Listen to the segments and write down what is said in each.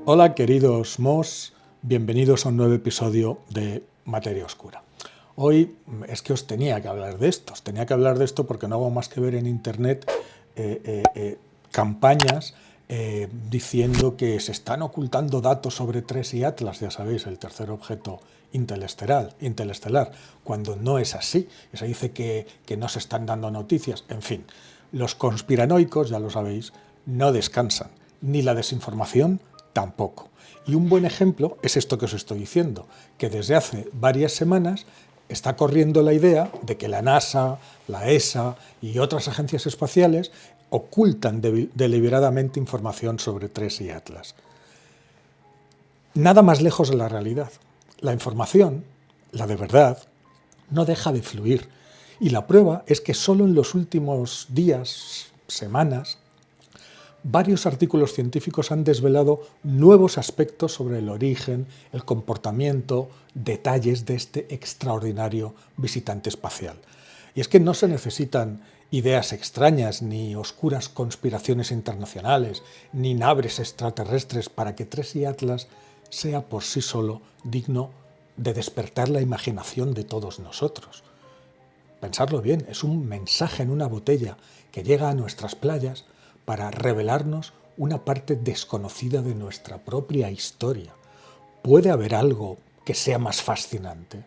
Hola queridos MOS, bienvenidos a un nuevo episodio de Materia Oscura. Hoy es que os tenía que hablar de esto, porque no hago más que ver en internet campañas diciendo que se están ocultando datos sobre TRES y Atlas, ya sabéis, el tercer objeto interestelar, cuando no es así. Se dice que no se están dando noticias, en fin. Los conspiranoicos, ya lo sabéis, no descansan, ni la desinformación tampoco. Y un buen ejemplo es esto que os estoy diciendo, que desde hace varias semanas está corriendo la idea de que la NASA, la ESA y otras agencias espaciales ocultan deliberadamente información sobre TRES y Atlas. Nada más lejos de la realidad. La información, la de verdad, no deja de fluir. Y la prueba es que solo en los últimos días, semanas, varios artículos científicos han desvelado nuevos aspectos sobre el origen, el comportamiento, detalles de este extraordinario visitante espacial. Y es que no se necesitan ideas extrañas, ni oscuras conspiraciones internacionales, ni naves extraterrestres para que TRES y Atlas sea por sí solo digno de despertar la imaginación de todos nosotros. Pensadlo bien, es un mensaje en una botella que llega a nuestras playas para revelarnos una parte desconocida de nuestra propia historia. ¿Puede haber algo que sea más fascinante?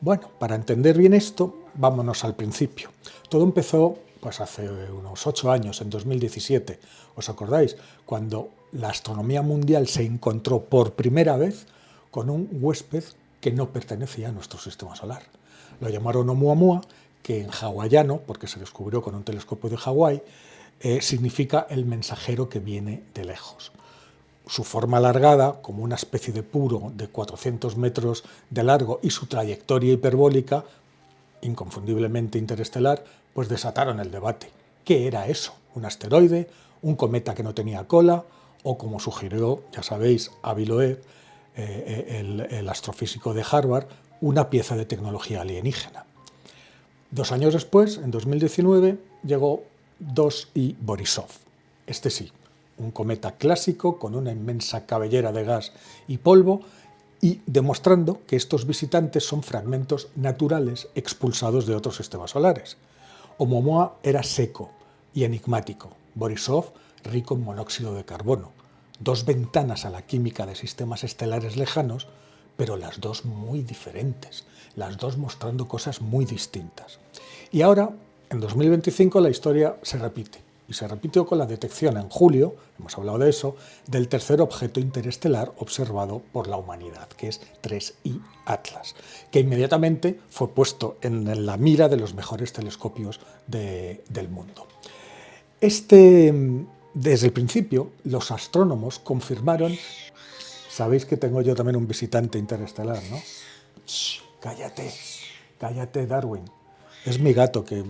Bueno, para entender bien esto, vámonos al principio. Todo empezó pues hace unos 8 años, en 2017. ¿Os acordáis? Cuando la astronomía mundial se encontró por primera vez con un huésped que no pertenecía a nuestro sistema solar. Lo llamaron Oumuamua, que en hawaiano, porque se descubrió con un telescopio de Hawái, significa el mensajero que viene de lejos. Su forma alargada, como una especie de puro de 400 metros de largo, y su trayectoria hiperbólica, inconfundiblemente interestelar, pues desataron el debate. ¿Qué era eso? ¿Un asteroide? ¿Un cometa que no tenía cola? O, como sugirió, ya sabéis, Avi Loeb, el astrofísico de Harvard, una pieza de tecnología alienígena. 2 años después, en 2019, llegó 2I Borisov. Este sí, un cometa clásico con una inmensa cabellera de gas y polvo, y demostrando que estos visitantes son fragmentos naturales expulsados de otros sistemas solares. Oumuamua era seco y enigmático, Borisov rico en monóxido de carbono. Dos ventanas a la química de sistemas estelares lejanos, pero las dos muy diferentes, las dos mostrando cosas muy distintas. Y ahora, en 2025, la historia se repite. Y se repitió con la detección en julio, hemos hablado de eso, del tercer objeto interestelar observado por la humanidad, que es 3I Atlas, que inmediatamente fue puesto en la mira de los mejores telescopios del mundo. Desde el principio, los astrónomos confirmaron. Sabéis que tengo yo también un visitante interestelar, ¿no? Shh, cállate, cállate, Darwin. Es mi gato que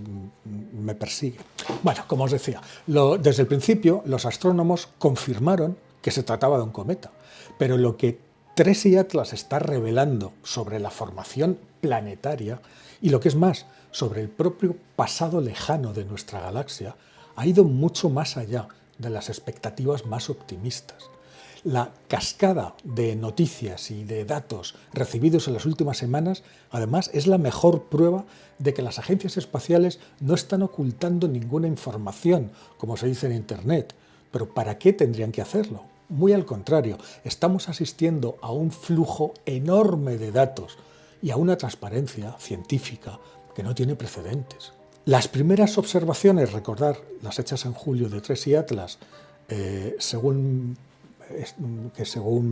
me persigue. Bueno, como os decía, desde el principio los astrónomos confirmaron que se trataba de un cometa, pero lo que TRES y Atlas está revelando sobre la formación planetaria y lo que es más, sobre el propio pasado lejano de nuestra galaxia, ha ido mucho más allá de las expectativas más optimistas. La cascada de noticias y de datos recibidos en las últimas semanas, además, es la mejor prueba de que las agencias espaciales no están ocultando ninguna información, como se dice en Internet. Pero ¿para qué tendrían que hacerlo? Muy al contrario, estamos asistiendo a un flujo enorme de datos y a una transparencia científica que no tiene precedentes. Las primeras observaciones, recordar, las hechas en julio de TRES y Atlas, según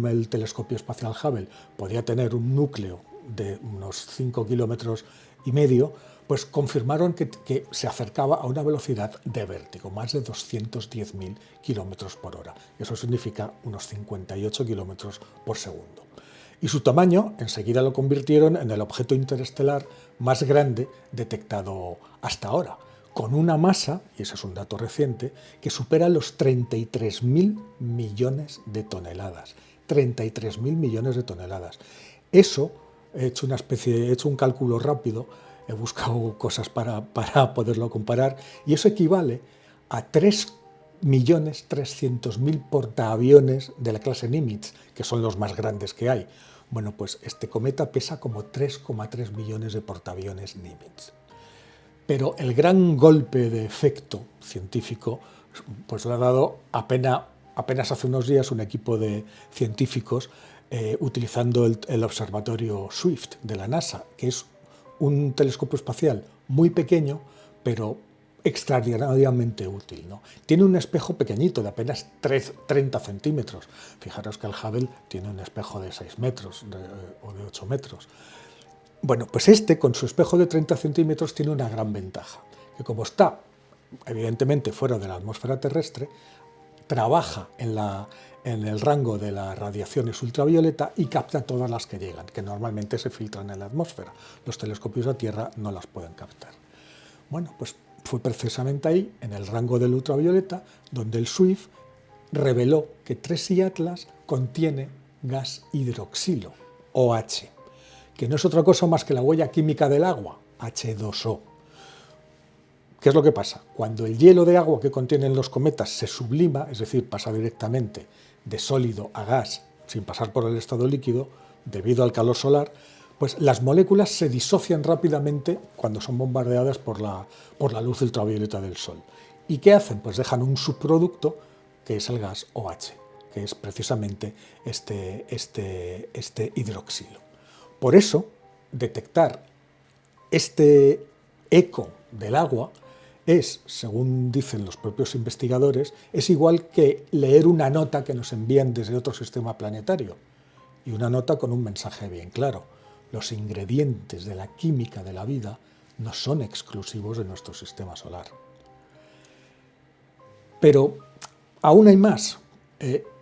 el telescopio espacial Hubble podía tener un núcleo de unos 5,5 kilómetros, pues confirmaron que se acercaba a una velocidad de vértigo, más de 210.000 kilómetros por hora. Eso significa unos 58 kilómetros por segundo. Y su tamaño enseguida lo convirtieron en el objeto interestelar más grande detectado hasta ahora, con una masa, y ese es un dato reciente, que supera los 33.000 millones de toneladas. 33.000 millones de toneladas. Eso, he hecho un cálculo rápido, he buscado cosas para poderlo comparar, y eso equivale a 3 300.000 portaaviones de la clase Nimitz, que son los más grandes que hay. Bueno, pues este cometa pesa como 3,3 millones de portaaviones Nimitz. Pero el gran golpe de efecto científico pues lo ha dado apenas hace unos días un equipo de científicos utilizando el observatorio Swift de la NASA, que es un telescopio espacial muy pequeño, pero extraordinariamente útil, ¿no? Tiene un espejo pequeñito, de apenas 30 centímetros. Fijaros que el Hubble tiene un espejo de 6 metros o de 8 metros. Bueno, pues este, con su espejo de 30 centímetros, tiene una gran ventaja, que como está, evidentemente, fuera de la atmósfera terrestre, trabaja en el rango de las radiaciones ultravioleta y capta todas las que llegan, que normalmente se filtran en la atmósfera. Los telescopios a Tierra no las pueden captar. Bueno, pues fue precisamente ahí, en el rango del ultravioleta, donde el SWIFT reveló que TRESI Atlas contiene gas hidroxilo, OH, que no es otra cosa más que la huella química del agua, H2O. ¿Qué es lo que pasa? Cuando el hielo de agua que contienen los cometas se sublima, es decir, pasa directamente de sólido a gas sin pasar por el estado líquido, debido al calor solar, pues las moléculas se disocian rápidamente cuando son bombardeadas por la luz ultravioleta del Sol. ¿Y qué hacen? Pues dejan un subproducto que es el gas OH, que es precisamente este hidroxilo. Por eso, detectar este eco del agua es, según dicen los propios investigadores, es igual que leer una nota que nos envían desde otro sistema planetario. Y una nota con un mensaje bien claro. Los ingredientes de la química de la vida no son exclusivos de nuestro sistema solar. Pero aún hay más.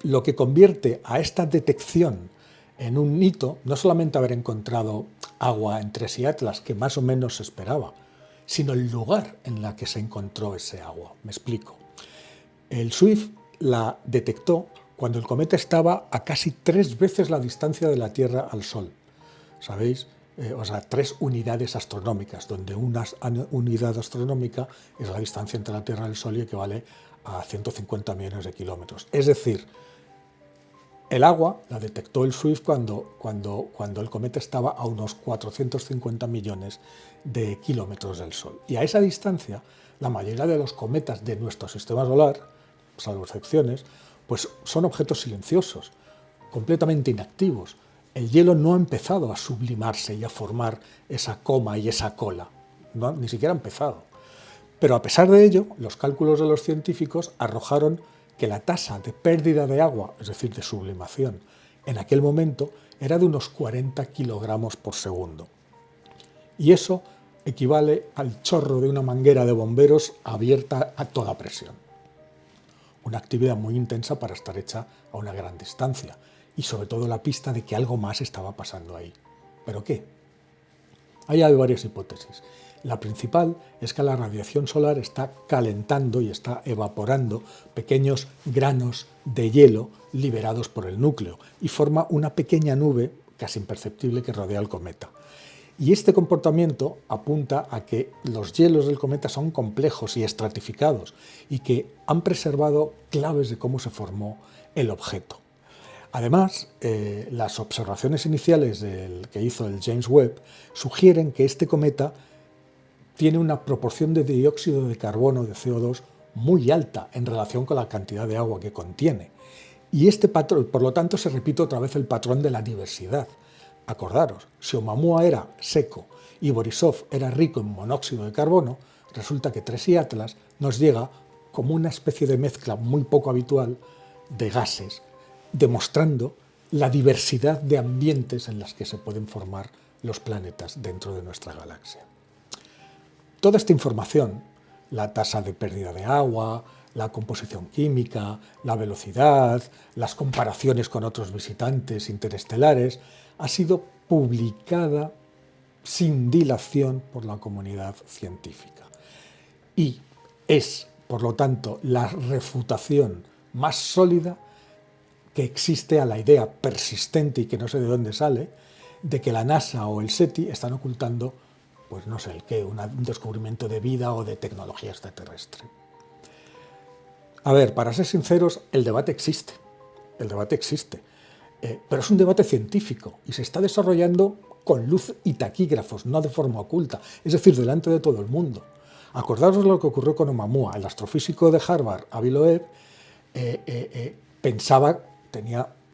Lo que convierte a esta detección en un hito, no solamente haber encontrado agua en TRESI Atlas, que más o menos se esperaba, sino el lugar en el que se encontró ese agua. Me explico. El SWIFT la detectó cuando el cometa estaba a casi 3 veces la distancia de la Tierra al Sol. ¿Sabéis? 3 unidades astronómicas, donde una unidad astronómica es la distancia entre la Tierra y el Sol y equivale a 150 millones de kilómetros. Es decir, el agua la detectó el SWIFT cuando el cometa estaba a unos 450 millones de kilómetros del Sol. Y a esa distancia, la mayoría de los cometas de nuestro sistema solar, salvo excepciones, pues son objetos silenciosos, completamente inactivos. El hielo no ha empezado a sublimarse y a formar esa coma y esa cola. No, ni siquiera ha empezado. Pero a pesar de ello, los cálculos de los científicos arrojaron que la tasa de pérdida de agua, es decir, de sublimación, en aquel momento era de unos 40 kilogramos por segundo. Y eso equivale al chorro de una manguera de bomberos abierta a toda presión. Una actividad muy intensa para estar hecha a una gran distancia y sobre todo la pista de que algo más estaba pasando ahí. ¿Pero qué? Ahí hay varias hipótesis. La principal es que la radiación solar está calentando y está evaporando pequeños granos de hielo liberados por el núcleo y forma una pequeña nube casi imperceptible que rodea el cometa. Y este comportamiento apunta a que los hielos del cometa son complejos y estratificados y que han preservado claves de cómo se formó el objeto. Además, las observaciones iniciales que hizo el James Webb sugieren que este cometa tiene una proporción de dióxido de carbono, de CO2, muy alta en relación con la cantidad de agua que contiene. Y este patrón, por lo tanto, se repite otra vez el patrón de la diversidad. Acordaros, si Oumuamua era seco y Borisov era rico en monóxido de carbono, resulta que TRESI Atlas nos llega como una especie de mezcla muy poco habitual de gases, demostrando la diversidad de ambientes en los que se pueden formar los planetas dentro de nuestra galaxia. Toda esta información, la tasa de pérdida de agua, la composición química, la velocidad, las comparaciones con otros visitantes interestelares, ha sido publicada sin dilación por la comunidad científica. Y es, por lo tanto, la refutación más sólida que existe a la idea persistente y que no sé de dónde sale, de que la NASA o el SETI están ocultando, pues no sé el qué, un descubrimiento de vida o de tecnología extraterrestre. A ver, para ser sinceros, el debate existe. El debate existe. Pero es un debate científico y se está desarrollando con luz y taquígrafos, no de forma oculta, es decir, delante de todo el mundo. Acordaros lo que ocurrió con Oumuamua. El astrofísico de Harvard, Avi Loeb, pensaba,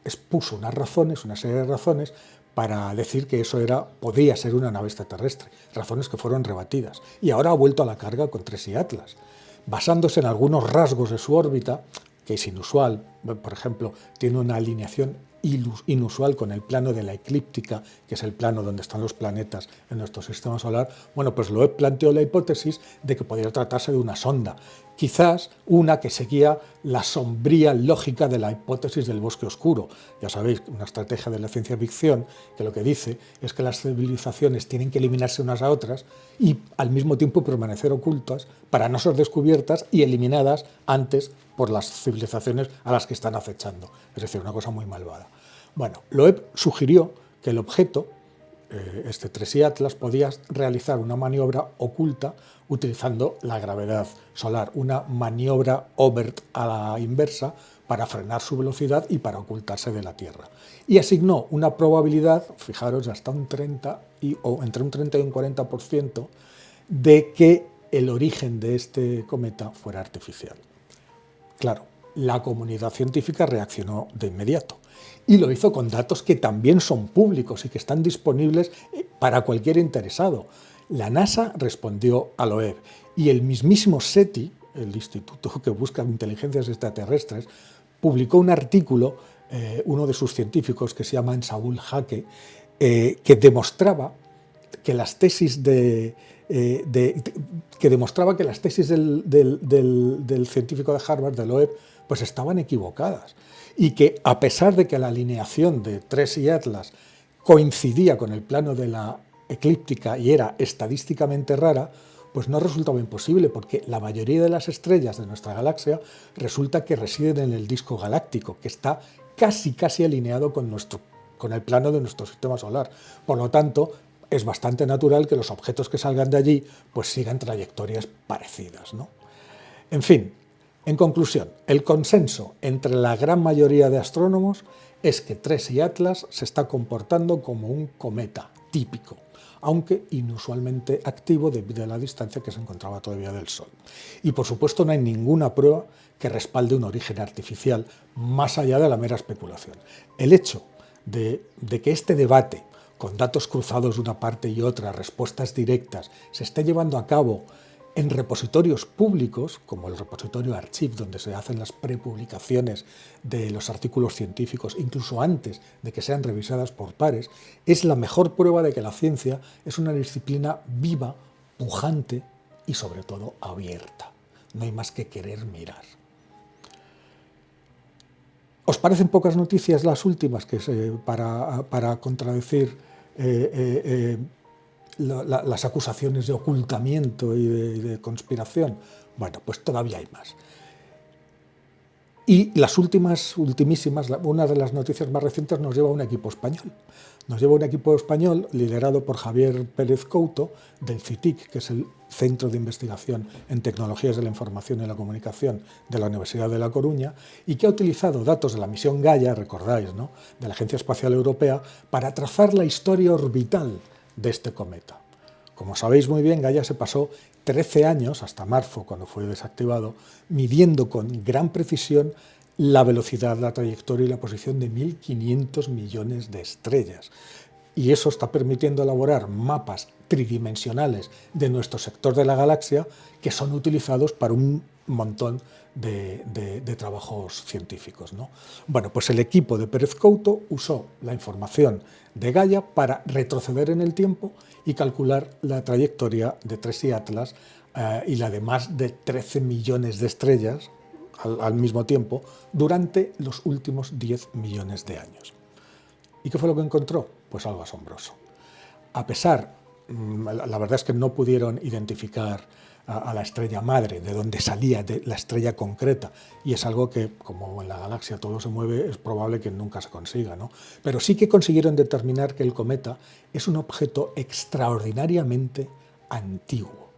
expuso unas razones, una serie de razones para decir que eso podía ser una nave extraterrestre, razones que fueron rebatidas. Y ahora ha vuelto a la carga con TRES y Atlas, basándose en algunos rasgos de su órbita, que es inusual. Por ejemplo, tiene una alineación inusual con el plano de la eclíptica, que es el plano donde están los planetas en nuestro sistema solar. Bueno, pues Loeb planteó la hipótesis de que podría tratarse de una sonda, quizás una que seguía la sombría lógica de la hipótesis del bosque oscuro. Ya sabéis, una estrategia de la ciencia ficción que lo que dice es que las civilizaciones tienen que eliminarse unas a otras y al mismo tiempo permanecer ocultas para no ser descubiertas y eliminadas antes por las civilizaciones a las que están acechando. Es decir, una cosa muy malvada. Bueno, Loeb sugirió que el objeto, este TRES y Atlas, podía realizar una maniobra oculta utilizando la gravedad solar, una maniobra Oberth a la inversa para frenar su velocidad y para ocultarse de la Tierra. Y asignó una probabilidad, fijaros, hasta un 30 o entre un 30 y un 40% de que el origen de este cometa fuera artificial. Claro, la comunidad científica reaccionó de inmediato y lo hizo con datos que también son públicos y que están disponibles para cualquier interesado. La NASA respondió a Loeb y el mismísimo SETI, el instituto que busca inteligencias extraterrestres, publicó un artículo, uno de sus científicos que se llama Saúl Jake, que demostraba que las tesis del científico de Harvard, de Loeb, pues estaban equivocadas y que a pesar de que la alineación de TRES y Atlas coincidía con el plano de la eclíptica y era estadísticamente rara, pues no resultaba imposible, porque la mayoría de las estrellas de nuestra galaxia resulta que residen en el disco galáctico, que está casi alineado con el plano de nuestro sistema solar. Por lo tanto, es bastante natural que los objetos que salgan de allí pues sigan trayectorias parecidas, ¿no? En fin, en conclusión, el consenso entre la gran mayoría de astrónomos es que TRES y Atlas se está comportando como un cometa típico, aunque inusualmente activo debido a la distancia que se encontraba todavía del Sol. Y por supuesto no hay ninguna prueba que respalde un origen artificial más allá de la mera especulación. El hecho de que este debate, con datos cruzados de una parte y otra, respuestas directas, se esté llevando a cabo en repositorios públicos, como el repositorio Archive, donde se hacen las prepublicaciones de los artículos científicos, incluso antes de que sean revisadas por pares, es la mejor prueba de que la ciencia es una disciplina viva, pujante y sobre todo abierta. No hay más que querer mirar. ¿Os parecen pocas noticias las últimas para contradecir las acusaciones de ocultamiento y de conspiración? Bueno, pues todavía hay más. Y las ultimísimas, una de las noticias más recientes nos lleva a un equipo español. Nos lleva a un equipo español liderado por Javier Pérez Couto, del CITIC, que es el Centro de Investigación en Tecnologías de la Información y la Comunicación de la Universidad de La Coruña, y que ha utilizado datos de la misión Gaia, recordáis, ¿no?, de la Agencia Espacial Europea, para trazar la historia orbital de este cometa. Como sabéis muy bien, Gaia se pasó 13 años, hasta marzo, cuando fue desactivado, midiendo con gran precisión la velocidad, la trayectoria y la posición de 1.500 millones de estrellas. Y eso está permitiendo elaborar mapas tridimensionales de nuestro sector de la galaxia que son utilizados para un montón de trabajos científicos, ¿no? Bueno, pues el equipo de Pérez Couto usó la información de Gaia para retroceder en el tiempo y calcular la trayectoria de TRES y Atlas y la de más de 13 millones de estrellas al mismo tiempo durante los últimos 10 millones de años. ¿Y qué fue lo que encontró? Pues algo asombroso. A pesar, la verdad es que no pudieron identificar a la estrella madre, de donde salía de la estrella concreta, y es algo que, como en la galaxia todo se mueve, es probable que nunca se consiga, ¿no? Pero sí que consiguieron determinar que el cometa es un objeto extraordinariamente antiguo.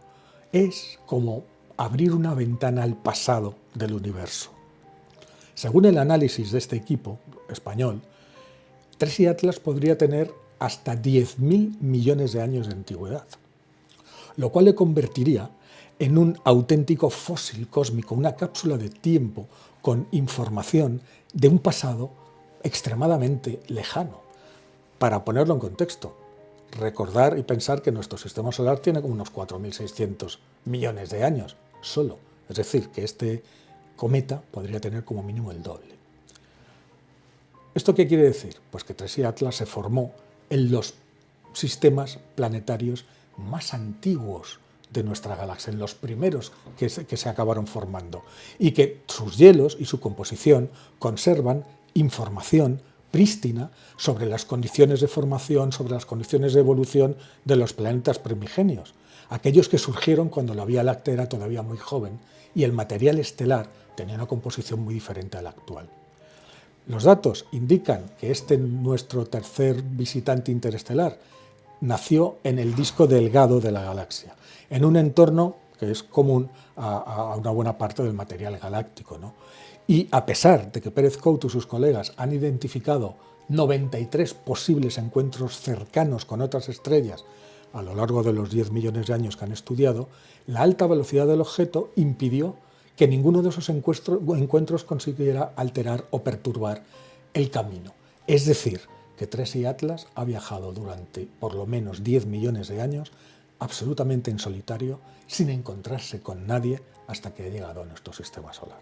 Es como abrir una ventana al pasado del universo. Según el análisis de este equipo español, Tracy Atlas podría tener hasta 10.000 millones de años de antigüedad, lo cual le convertiría en un auténtico fósil cósmico, una cápsula de tiempo con información de un pasado extremadamente lejano. Para ponerlo en contexto, recordar y pensar que nuestro sistema solar tiene como unos 4.600 millones de años solo. Es decir, que este cometa podría tener como mínimo el doble. ¿Esto qué quiere decir? Pues que Tracy Atlas se formó en los sistemas planetarios más antiguos de nuestra galaxia, en los primeros que se acabaron formando, y que sus hielos y su composición conservan información prístina sobre las condiciones de formación, sobre las condiciones de evolución de los planetas primigenios, aquellos que surgieron cuando la Vía Láctea era todavía muy joven y el material estelar tenía una composición muy diferente a la actual. Los datos indican que nuestro tercer visitante interestelar, nació en el disco delgado de la galaxia, en un entorno que es común a una buena parte del material galáctico, ¿no? Y a pesar de que Pérez Couto y sus colegas han identificado 93 posibles encuentros cercanos con otras estrellas a lo largo de los 10 millones de años que han estudiado, la alta velocidad del objeto impidió que ninguno de esos encuentros consiguiera alterar o perturbar el camino. Es decir, que Tracy Atlas ha viajado durante por lo menos 10 millones de años absolutamente en solitario, sin encontrarse con nadie hasta que ha llegado a nuestro sistema solar.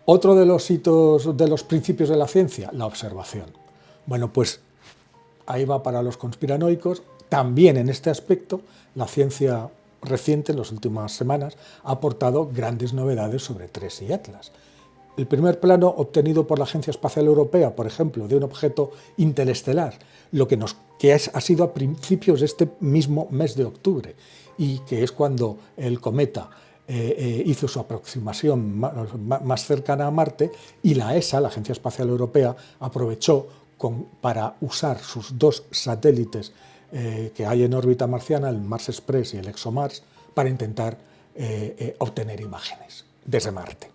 Otro de los hitos, de los principios de la ciencia, la observación. Bueno, pues ahí va para los conspiranoicos. También en este aspecto, la ciencia reciente, en las últimas semanas, ha aportado grandes novedades sobre Tracy Atlas. El primer plano obtenido por la Agencia Espacial Europea, por ejemplo, de un objeto interestelar, ha sido a principios de este mismo mes de octubre, y que es cuando el cometa hizo su aproximación más cercana a Marte, y la ESA, la Agencia Espacial Europea, aprovechó para usar sus dos satélites que hay en órbita marciana, el Mars Express y el ExoMars, para intentar obtener imágenes desde Marte.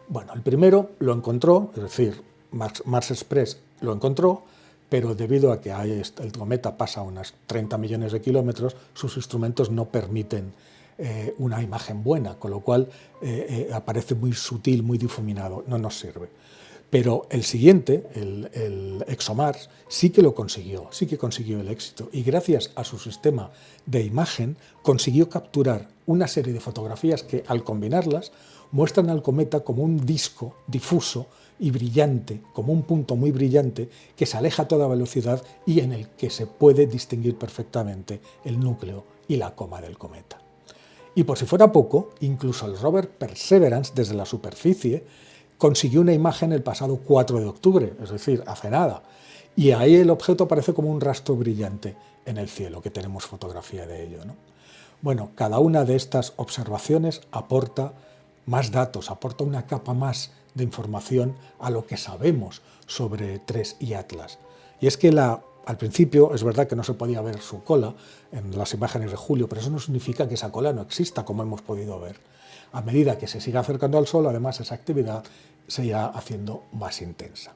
Bueno, el primero lo encontró, es decir, Mars Express lo encontró, pero debido a que el cometa pasa a unos 30 millones de kilómetros, sus instrumentos no permiten una imagen buena, con lo cual aparece muy sutil, muy difuminado, no nos sirve. Pero el siguiente, el ExoMars, sí que lo consiguió, sí que consiguió el éxito, y gracias a su sistema de imagen consiguió capturar una serie de fotografías que, al combinarlas, muestran al cometa como un disco difuso y brillante, como un punto muy brillante que se aleja a toda velocidad y en el que se puede distinguir perfectamente el núcleo y la coma del cometa. Y por si fuera poco, incluso el rover Perseverance, desde la superficie, consiguió una imagen el pasado 4 de octubre, es decir, hace nada, y ahí el objeto aparece como un rastro brillante en el cielo, que tenemos fotografía de ello, ¿no? Bueno, cada una de estas observaciones aporta más datos, aporta una capa más de información a lo que sabemos sobre Tracy Atlas. Y es que al principio es verdad que no se podía ver su cola en las imágenes de julio, pero eso no significa que esa cola no exista, como hemos podido ver. A medida que se siga acercando al Sol, además, esa actividad se irá haciendo más intensa.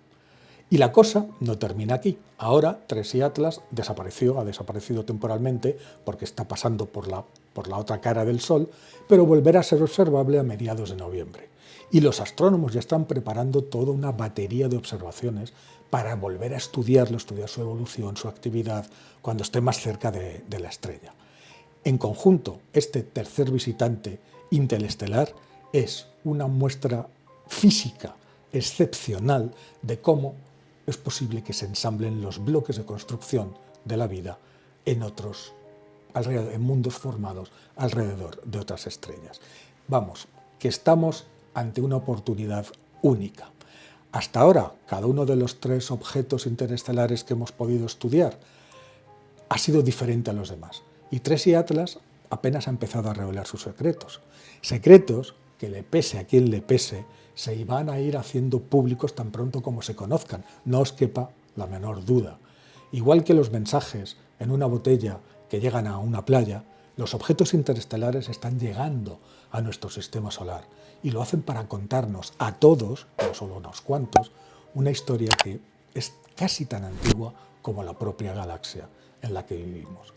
Y la cosa no termina aquí. Ahora Tracy Atlas ha desaparecido temporalmente porque está pasando por la otra cara del Sol, pero volverá a ser observable a mediados de noviembre. Y los astrónomos ya están preparando toda una batería de observaciones para volver a estudiar su evolución, su actividad, cuando esté más cerca de la estrella. En conjunto, este tercer visitante interestelar es una muestra física excepcional de cómo es posible que se ensamblen los bloques de construcción de la vida en mundos formados alrededor de otras estrellas. Vamos, que estamos ante una oportunidad única. Hasta ahora, cada uno de los 3 objetos interestelares que hemos podido estudiar ha sido diferente a los demás. Y Tracy Atlas apenas ha empezado a revelar sus secretos. Secretos que, le pese a quien le pese, se van a ir haciendo públicos tan pronto como se conozcan. No os quepa la menor duda. Igual que los mensajes en una botella que llegan a una playa, Los objetos interestelares están llegando a nuestro sistema solar y lo hacen para contarnos a todos, no solo a unos cuantos, una historia que es casi tan antigua como la propia galaxia en la que vivimos.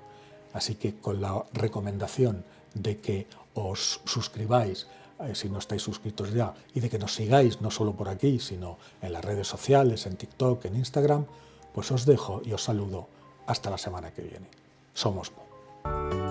Así que con la recomendación de que os suscribáis, si no estáis suscritos ya, y de que nos sigáis no solo por aquí, sino en las redes sociales, en TikTok, en Instagram, pues os dejo y os saludo hasta la semana que viene. Somos Mo.